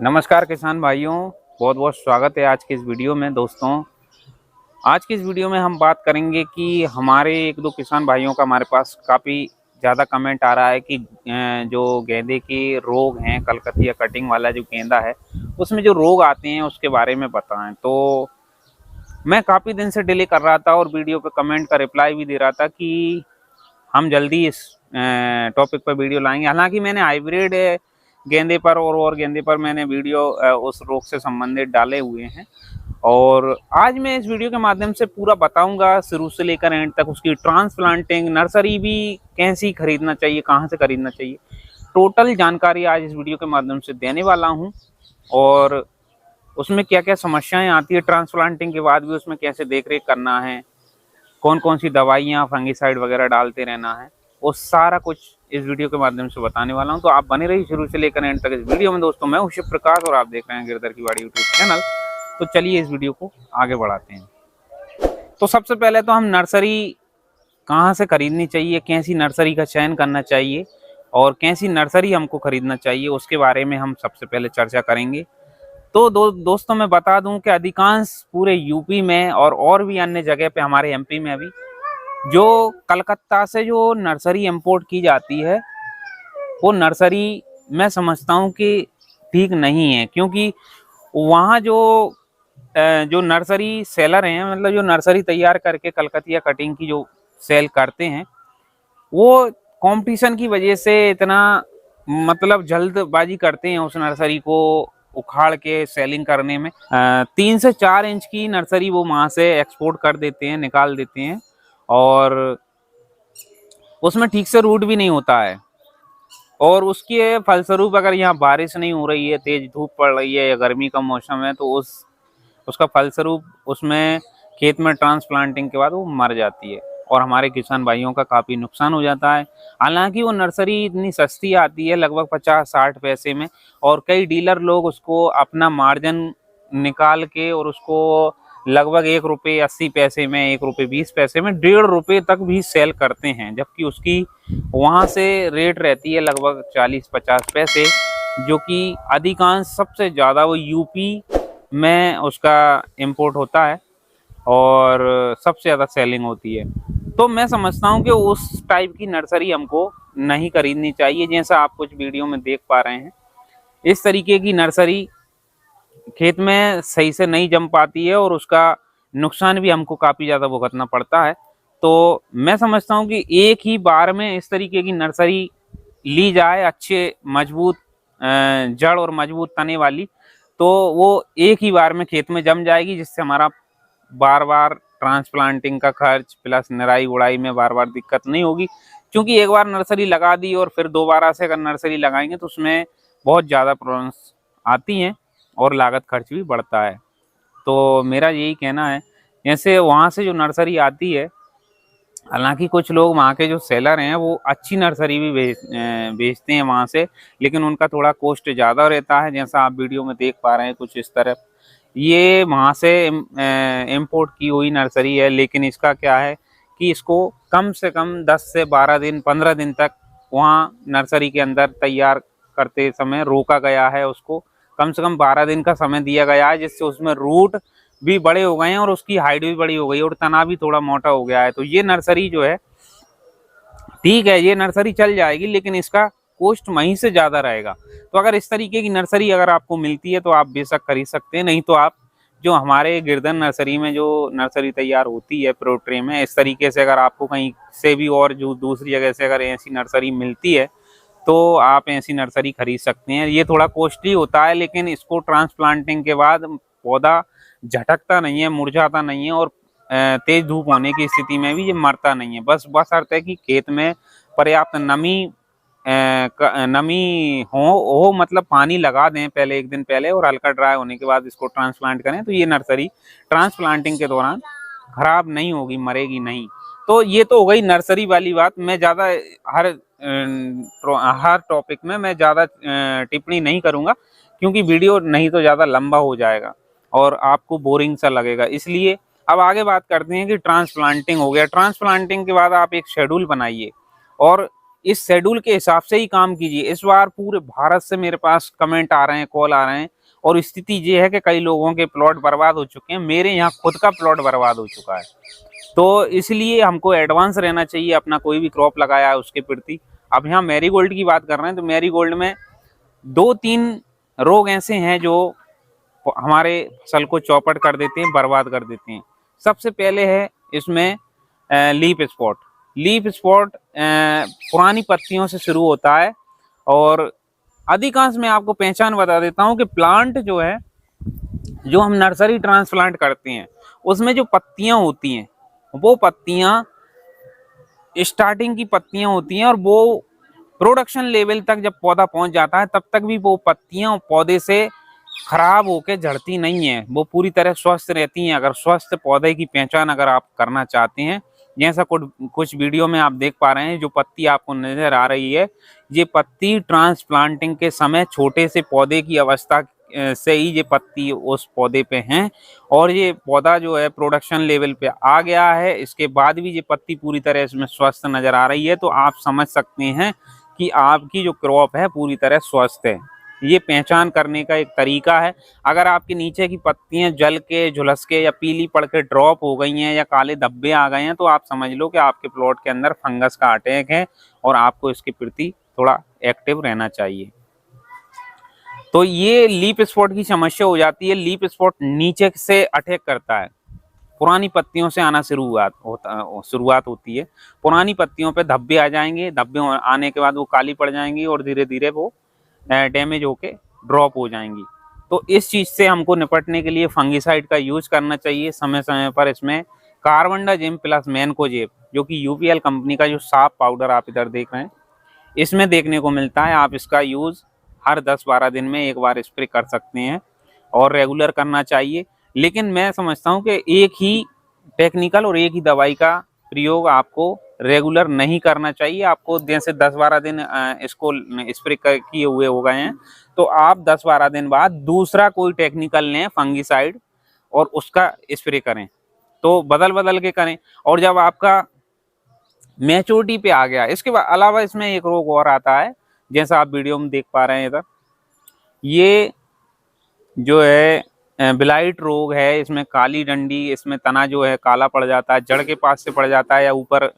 नमस्कार किसान भाइयों, बहुत बहुत स्वागत है आज की इस वीडियो में। दोस्तों, आज की इस वीडियो में हम बात करेंगे कि हमारे एक दो किसान भाइयों का हमारे पास काफ़ी ज़्यादा कमेंट आ रहा है कि जो गेंदे के रोग हैं, कलकतिया कटिंग वाला जो गेंदा है, उसमें जो रोग आते हैं उसके बारे में बताएं। तो मैं काफ़ी दिन से डिले कर रहा था और वीडियो पे कमेंट का रिप्लाई भी दे रहा था कि हम जल्दी इस टॉपिक पर वीडियो लाएंगे। हालांकि मैंने हाइब्रिड गेंदे पर और गेंदे पर मैंने वीडियो उस रोग से संबंधित डाले हुए हैं, और आज मैं इस वीडियो के माध्यम से पूरा बताऊंगा शुरू से लेकर एंड तक। उसकी ट्रांसप्लांटिंग, नर्सरी भी कैसी खरीदना चाहिए, कहाँ से खरीदना चाहिए, टोटल जानकारी आज इस वीडियो के माध्यम से देने वाला हूं। और उसमें क्या क्या समस्याएं आती है ट्रांसप्लांटिंग के बाद भी, उसमें कैसे देख रेख करना है, कौन कौन सी दवाइयाँ फंगीसाइड वगैरह डालते रहना है, वो सारा कुछ इस वीडियो के माध्यम से बताने वाला हूं। तो आप बने रहिए शुरू से लेकर एंड तक इस वीडियो में। दोस्तों, मैं हूं शिव प्रकाश और आप देख रहे हैं गिरधर की बाड़ी यूट्यूब चैनल। तो चलिए इस वीडियो को आगे बढ़ाते हैं। तो सबसे पहले तो हम नर्सरी कहाँ से खरीदनी चाहिए, कैसी नर्सरी का चयन करना चाहिए और कैसी नर्सरी हमको खरीदना चाहिए, उसके बारे में हम सबसे पहले चर्चा करेंगे। तो दोस्तों, मैं बता दूं कि अधिकांश पूरे यूपी में और भी अन्य जगह पे, हमारे एमपी में अभी जो कलकत्ता से जो नर्सरी इंपोर्ट की जाती है, वो नर्सरी मैं समझता हूँ कि ठीक नहीं है। क्योंकि वहाँ जो नर्सरी सेलर हैं, मतलब जो नर्सरी तैयार करके कलकतिया कटिंग की जो सेल करते हैं, वो कंपटीशन की वजह से इतना मतलब जल्दबाजी करते हैं उस नर्सरी को उखाड़ के सेलिंग करने में। 3 से 4 इंच की नर्सरी वो वहां से एक्सपोर्ट कर देते हैं, निकाल देते हैं, और उसमें ठीक से रूट भी नहीं होता है। और उसके फलस्वरूप अगर यहाँ बारिश नहीं हो रही है, तेज धूप पड़ रही है या गर्मी का मौसम है, तो उसका फलस्वरूप उसमें खेत में ट्रांसप्लांटिंग के बाद वो मर जाती है और हमारे किसान भाइयों का काफ़ी नुकसान हो जाता है। हालांकि वो नर्सरी इतनी सस्ती आती है, लगभग 50-60 पैसे में, और कई डीलर लोग उसको अपना मार्जिन निकाल के और उसको लगभग ₹1.80 में, ₹1.20 में, ₹1.5 तक भी सेल करते हैं, जबकि उसकी वहाँ से रेट रहती है लगभग 40-50 पैसे, जो कि अधिकांश सबसे ज़्यादा वो यूपी में उसका इंपोर्ट होता है और सबसे ज़्यादा सेलिंग होती है। तो मैं समझता हूँ कि उस टाइप की नर्सरी हमको नहीं खरीदनी चाहिए। जैसा आप कुछ वीडियो में देख पा रहे हैं, इस तरीके की नर्सरी खेत में सही से नहीं जम पाती है और उसका नुकसान भी हमको काफ़ी ज़्यादा भुगतना पड़ता है। तो मैं समझता हूँ कि एक ही बार में इस तरीके की नर्सरी ली जाए, अच्छे मजबूत जड़ और मजबूत तने वाली, तो वो एक ही बार में खेत में जम जाएगी, जिससे हमारा बार बार ट्रांसप्लांटिंग का खर्च प्लस निराई गुड़ाई में बार बार दिक्कत नहीं होगी। क्योंकि एक बार नर्सरी लगा दी और फिर दोबारा से अगर नर्सरी लगाएंगे तो उसमें बहुत ज़्यादा प्रॉब्लम्स आती हैं और लागत खर्च भी बढ़ता है। तो मेरा यही कहना है। जैसे वहाँ से जो नर्सरी आती है, हालांकि कुछ लोग वहाँ के जो सेलर हैं वो अच्छी नर्सरी भी बेचते हैं वहाँ से, लेकिन उनका थोड़ा कॉस्ट ज़्यादा रहता है। जैसा आप वीडियो में देख पा रहे हैं कुछ इस तरह, ये वहाँ से इम्पोर्ट की हुई नर्सरी है, लेकिन इसका क्या है कि इसको कम से कम 10 से 12 दिन 15 दिन तक वहाँ नर्सरी के अंदर तैयार करते समय रोका गया है। उसको कम से कम 12 दिन का समय दिया गया है, जिससे उसमें रूट भी बड़े हो गए हैं और उसकी हाइट भी बड़ी हो गई और तना भी थोड़ा मोटा हो गया है। तो ये नर्सरी जो है, ठीक है, ये नर्सरी चल जाएगी, लेकिन इसका कॉस्ट वहीं से ज़्यादा रहेगा। तो अगर इस तरीके की नर्सरी अगर आपको मिलती है तो आप बेशक खरीद सकते हैं, नहीं तो आप जो हमारे गिरधर नर्सरी में जो नर्सरी तैयार होती है प्रो ट्रे में, इस तरीके से अगर आपको कहीं से भी और जो दूसरी जगह से अगर ऐसी नर्सरी मिलती है तो आप ऐसी नर्सरी खरीद सकते हैं। ये थोड़ा कॉस्टली होता है, लेकिन इसको ट्रांसप्लांटिंग के बाद पौधा झटकता नहीं है, मुरझाता नहीं है, और तेज धूप होने की स्थिति में भी ये मरता नहीं है। बस अर्थ है कि खेत में पर्याप्त नमी हो, मतलब पानी लगा दें पहले, एक दिन पहले, और हल्का ड्राई होने के बाद इसको ट्रांसप्लांट करें, तो ये नर्सरी ट्रांसप्लांटिंग के दौरान खराब नहीं होगी, मरेगी नहीं। तो ये तो हो गई नर्सरी वाली बात। मैं ज़्यादा हर टॉपिक में मैं ज़्यादा टिप्पणी नहीं करूँगा, क्योंकि वीडियो नहीं तो ज़्यादा लंबा हो जाएगा और आपको बोरिंग सा लगेगा। इसलिए अब आगे बात करते हैं कि ट्रांसप्लांटिंग हो गया। ट्रांसप्लांटिंग के बाद आप एक शेड्यूल बनाइए और इस शेड्यूल के हिसाब से ही काम कीजिए। इस बार पूरे भारत से मेरे पास कमेंट आ रहे हैं, कॉल आ रहे हैं, और स्थिति ये है कि कई लोगों के प्लॉट बर्बाद हो चुके हैं। मेरे यहाँ खुद का प्लॉट बर्बाद हो चुका है। तो इसलिए हमको एडवांस रहना चाहिए अपना कोई भी क्रॉप लगाया है उसके प्रति। अब यहाँ मैरीगोल्ड की बात कर रहे हैं तो मैरीगोल्ड में 2-3 रोग ऐसे हैं जो हमारे फसल को चौपट कर देते हैं, बर्बाद कर देते हैं। सबसे पहले है इसमें लीफ स्पॉट। लीफ स्पॉट पुरानी पत्तियों से शुरू होता है, और अधिकांश मैं आपको पहचान बता देता हूं कि प्लांट जो है, जो हम नर्सरी ट्रांसप्लांट करते हैं उसमें जो पत्तियां होती हैं, वो पत्तियां स्टार्टिंग की पत्तियां होती हैं, और वो प्रोडक्शन लेवल तक जब पौधा पहुंच जाता है तब तक भी वो पत्तियां पौधे से खराब होके झड़ती नहीं है, वो पूरी तरह स्वस्थ रहती हैं। अगर स्वस्थ पौधे की पहचान अगर आप करना चाहते हैं, जैसा कुछ वीडियो में आप देख पा रहे हैं, जो पत्ती आपको नजर आ रही है, ये पत्ती ट्रांसप्लांटिंग के समय छोटे से पौधे की अवस्था से ही ये पत्ती उस पौधे पे हैं, और ये पौधा जो है प्रोडक्शन लेवल पे आ गया है, इसके बाद भी ये पत्ती पूरी तरह इसमें स्वस्थ नजर आ रही है, तो आप समझ सकते हैं कि आपकी जो क्रॉप है पूरी तरह स्वस्थ है। ये पहचान करने का एक तरीका है। अगर आपके नीचे की पत्तियां जल के, झुलस के या पीली पड़ के ड्रॉप हो गई हैं या काले धब्बे आ गए हैं, तो आप समझ लो कि आपके प्लॉट के अंदर फंगस का अटैक है, और आपको इसके प्रति थोड़ा एक्टिव रहना चाहिए। तो ये लीफ स्पॉट की समस्या हो जाती है। लीफ स्पॉट नीचे से अटैक करता है, पुरानी पत्तियों से आना शुरुआत होती है। पुरानी पत्तियों पे धब्बे आ जाएंगे, धब्बे आने के बाद वो काली पड़ जाएंगी, और धीरे धीरे वो डैमेज होके ड्रॉप हो जाएंगी। तो इस चीज से हमको निपटने के लिए फंगिसाइड का यूज करना चाहिए समय समय पर। इसमें कार्बेंडाजिम प्लस मैनकोजेब, जो कि यूपीएल कंपनी का जो साफ पाउडर आप इधर देख रहे हैं, इसमें देखने को मिलता है। आप इसका यूज हर 10-12 दिन में एक बार स्प्रे कर सकते हैं, और रेगुलर करना चाहिए। लेकिन मैं समझता हूं कि एक ही टेक्निकल और एक ही दवाई का प्रयोग आपको रेगुलर नहीं करना चाहिए। आपको जैसे 10-12 दिन इसको स्प्रे किए हुए हो गए हैं, तो आप 10-12 दिन बाद दूसरा कोई टेक्निकल लें फंगिसाइड, और उसका स्प्रे करें। तो बदल बदल के करें। और जब आपका मैच्योरिटी पे आ गया, इसके बाद अलावा इसमें एक रोग और आता है, जैसा आप वीडियो में देख पा रहे हैं इधर, ये जो है ब्लाइट रोग है। इसमें काली डंडी, इसमें तना जो है काला पड़ जाता है, जड़ के पास से पड़ जाता है, या ऊपर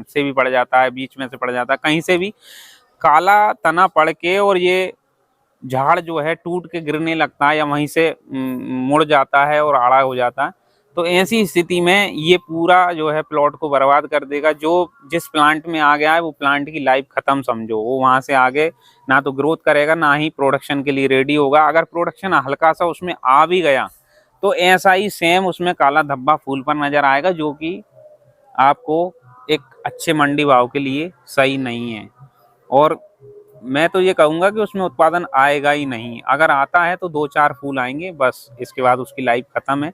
से भी पड़ जाता है, बीच में से पड़ जाता है, कहीं से भी काला तना पड़ के, और ये झाड़ जो है टूट के गिरने लगता है, या वहीं से मुड़ जाता है और आड़ा हो जाता है। तो ऐसी स्थिति में ये पूरा जो है प्लॉट को बर्बाद कर देगा। जो जिस प्लांट में आ गया है वो प्लांट की लाइफ खत्म समझो, वो वहां से आगे ना तो ग्रोथ करेगा, ना ही प्रोडक्शन के लिए रेडी होगा। अगर प्रोडक्शन हल्का सा उसमें आ भी गया, तो ऐसा ही सेम उसमें काला धब्बा फूल पर नजर आएगा, जो कि आपको एक अच्छे मंडी भाव के लिए सही नहीं है। और मैं तो ये कहूंगा कि उसमें उत्पादन आएगा ही नहीं। अगर आता है तो 2-4 फूल आएंगे बस, इसके बाद उसकी लाइफ खत्म है।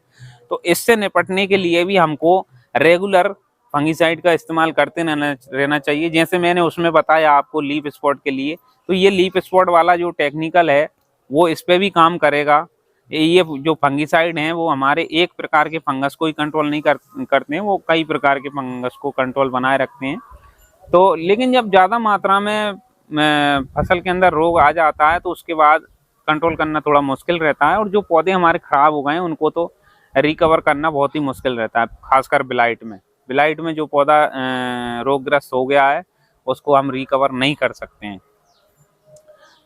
तो इससे निपटने के लिए भी हमको रेगुलर फंगिसाइड का इस्तेमाल करते रहना चाहिए। जैसे मैंने उसमें बताया आपको लीफ स्पॉट के लिए, तो ये लीफ स्पॉट वाला जो टेक्निकल है वो इस पे भी काम करेगा। ये जो फंगिसाइड हैं वो हमारे एक प्रकार के फंगस को ही कंट्रोल नहीं करते हैं, वो कई प्रकार के फंगस को कंट्रोल बनाए रखते हैं। तो लेकिन जब ज़्यादा मात्रा में फसल के अंदर रोग आ जाता है, तो उसके बाद कंट्रोल करना थोड़ा मुश्किल रहता है, और जो पौधे हमारे खराब हो गए हैं उनको तो रिकवर करना बहुत ही मुश्किल रहता है। खासकर बिलाइट में जो पौधा रोगग्रस्त हो गया है उसको हम रिकवर नहीं कर सकते हैं।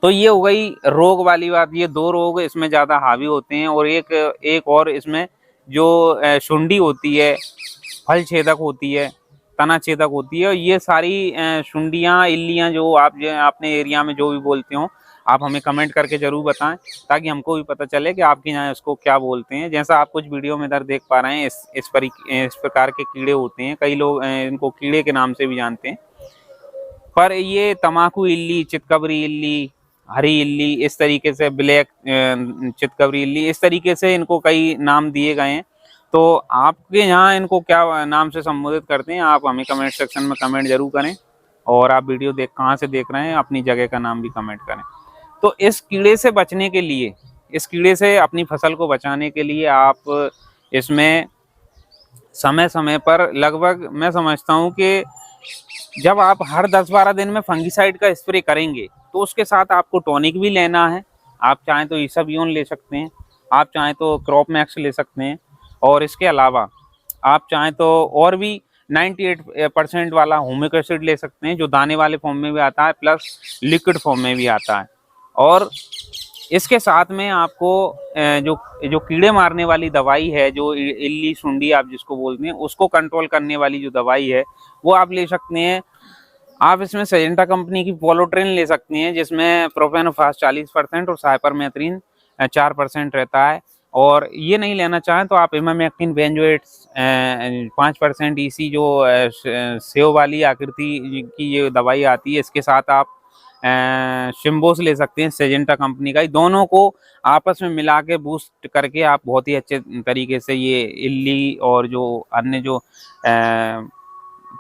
तो ये हो गई रोग वाली बात। ये 2 रोग इसमें ज़्यादा हावी होते हैं, और एक और इसमें जो सुंडी होती है, फल छेदक होती है, तना छेदक होती है। ये सारी सुंडियाँ, इल्लियाँ जो अपने एरिया में जो भी बोलते हो, आप हमें कमेंट करके जरूर बताएं, ताकि हमको भी पता चले कि आपके यहाँ इसको क्या बोलते हैं। जैसा आप कुछ वीडियो में इधर देख पा रहे हैं, इस प्रकार के कीड़े होते हैं। कई लोग इनको कीड़े के नाम से भी जानते हैं, पर ये तम्बाकू इल्ली, चितकबरी इल्ली, हरी इल्ली, इस तरीके से ब्लैक चितकबरी इल्ली, इस तरीके से इनको कई नाम दिए गए हैं। तो आपके यहाँ इनको क्या नाम से संबोधित करते हैं, आप हमें कमेंट सेक्शन में कमेंट जरूर करें। और आप वीडियो कहाँ से देख रहे हैं, अपनी जगह का नाम भी कमेंट करें। तो इस कीड़े से बचने के लिए, इस कीड़े से अपनी फसल को बचाने के लिए आप इसमें समय समय पर, लगभग मैं समझता हूँ कि जब आप हर 10-12 दिन में फंगिसाइड का स्प्रे करेंगे तो उसके साथ आपको टॉनिक भी लेना है। आप चाहें तो ईसाबियोन ले सकते हैं, आप चाहें तो क्रॉप मैक्स ले सकते हैं, और इसके अलावा आप चाहें तो और भी 98% वाला ह्यूमिक एसिड ले सकते हैं, जो दाने वाले फॉर्म में भी आता है प्लस लिक्विड फॉर्म में भी आता है। और इसके साथ में आपको जो जो कीड़े मारने वाली दवाई है, जो इल्ली सुंडी आप जिसको बोलते हैं, उसको कंट्रोल करने वाली जो दवाई है वो आप ले सकते हैं। आप इसमें सिजेंटा कंपनी की पोलोट्रेन ले सकते हैं, जिसमें प्रोपेनोफास 40% और साइपरमेथ्रिन 4% रहता है। और ये नहीं लेना चाहें तो आप इमामेक्टिन बेंजोएट 5% ईसी, जो सेव वाली आकृति की ये दवाई आती है, इसके साथ आप शिम्बोस ले सकते हैं सिजेंटा कंपनी का। दोनों को आपस में मिला के बूस्ट करके आप बहुत ही अच्छे तरीके से ये इल्ली और जो अन्य जो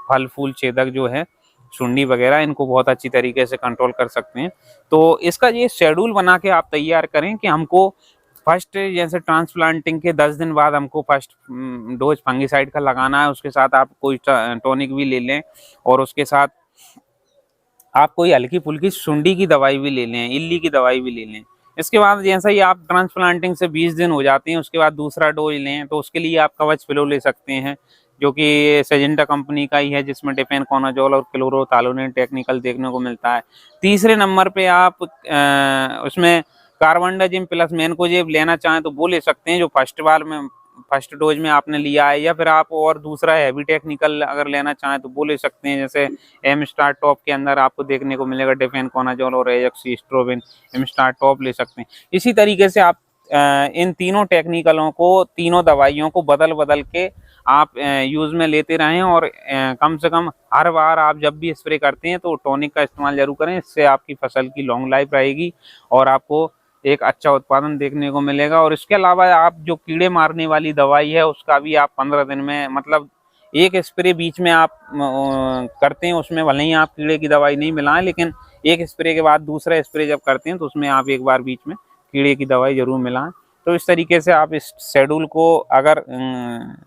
फल फूल छेदक जो है सुंडी वगैरह, इनको बहुत अच्छी तरीके से कंट्रोल कर सकते हैं। तो इसका ये शेड्यूल बना के आप तैयार करें कि हमको फर्स्ट जैसे ट्रांसप्लांटिंग के 10 दिन बाद हमको फर्स्ट डोज फंगिसाइड का लगाना है, उसके साथ आप कोई टॉनिक भी ले लें, और उसके साथ आप कोई हल्की फुल्की सुंडी की दवाई भी ले लें, इल्ली की दवाई भी ले लें। इसके बाद जैसा ही आप ट्रांसप्लांटिंग से 20 दिन हो जाते हैं, उसके बाद दूसरा डोज लें, तो उसके लिए आप कवच फ्लो ले सकते हैं, जो कि सिजेंटा कंपनी का ही है, जिसमें डिफेनकोनाजोल और क्लोरोथालोनेट टेक्निकल देखने को मिलता है। तीसरे नंबर पे आप उसमें कार्बनडाजिम प्लस मैनकोजेब लेना चाहें तो वो ले सकते हैं, जो फर्स्ट डोज में आपने लिया है, या फिर आप और दूसरा हैवी टेक्निकल अगर लेना चाहें तो वो ले सकते हैं। जैसे एम स्टार टॉप के अंदर आपको देखने को मिलेगा डिफेनकोनाजोल और एजॉक्सिस्ट्रोबिन, एम स्टार टॉप ले सकते हैं। इसी तरीके से आप इन तीनों टेक्निकलों को, तीनों दवाइयों को बदल बदल के आप यूज में लेते रहें, और कम से कम हर बार आप जब भी स्प्रे करते हैं तो टॉनिक का इस्तेमाल जरूर करें। इससे आपकी फसल की लॉन्ग लाइफ रहेगी और आपको एक अच्छा उत्पादन देखने को मिलेगा। और इसके अलावा आप जो कीड़े मारने वाली दवाई है उसका भी आप 15 दिन में, मतलब एक स्प्रे बीच में आप करते हैं, उसमें भले ही आप कीड़े की दवाई नहीं मिलाएं, लेकिन एक स्प्रे के बाद दूसरा स्प्रे जब करते हैं तो उसमें आप एक बार बीच में कीड़े की दवाई जरूर मिलाएं। तो इस तरीके से आप इस शेड्यूल को अगर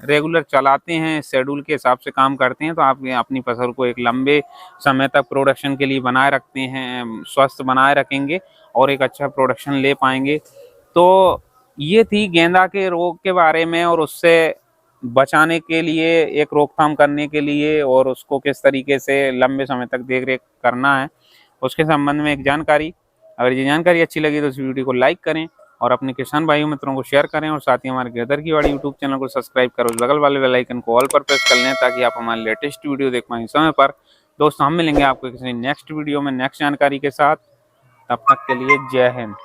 रेगुलर चलाते हैं, शेड्यूल के हिसाब से काम करते हैं, तो आप अपनी फसल को एक लंबे समय तक प्रोडक्शन के लिए बनाए रखते हैं, स्वस्थ बनाए रखेंगे और एक अच्छा प्रोडक्शन ले पाएंगे। तो ये थी गेंदा के रोग के बारे में, और उससे बचाने के लिए, एक रोकथाम करने के लिए, और उसको किस तरीके से लंबे समय तक देख रेख करना है, उसके संबंध में एक जानकारी। अगर ये जानकारी अच्छी लगी तो इस वीडियो को लाइक करें और अपने किसान भाइयों मित्रों को शेयर करें, और साथ ही हमारे गिरधर की वाड़ी यूट्यूब चैनल को सब्सक्राइब करो, बगल वाले बेल आइकन को ऑल पर प्रेस कर लें, ताकि आप हमारे लेटेस्ट वीडियो देख पाएं समय पर। दोस्तों, हम मिलेंगे आपको किसी नेक्स्ट वीडियो में नेक्स्ट जानकारी के साथ। तब तक के लिए जय हिंद।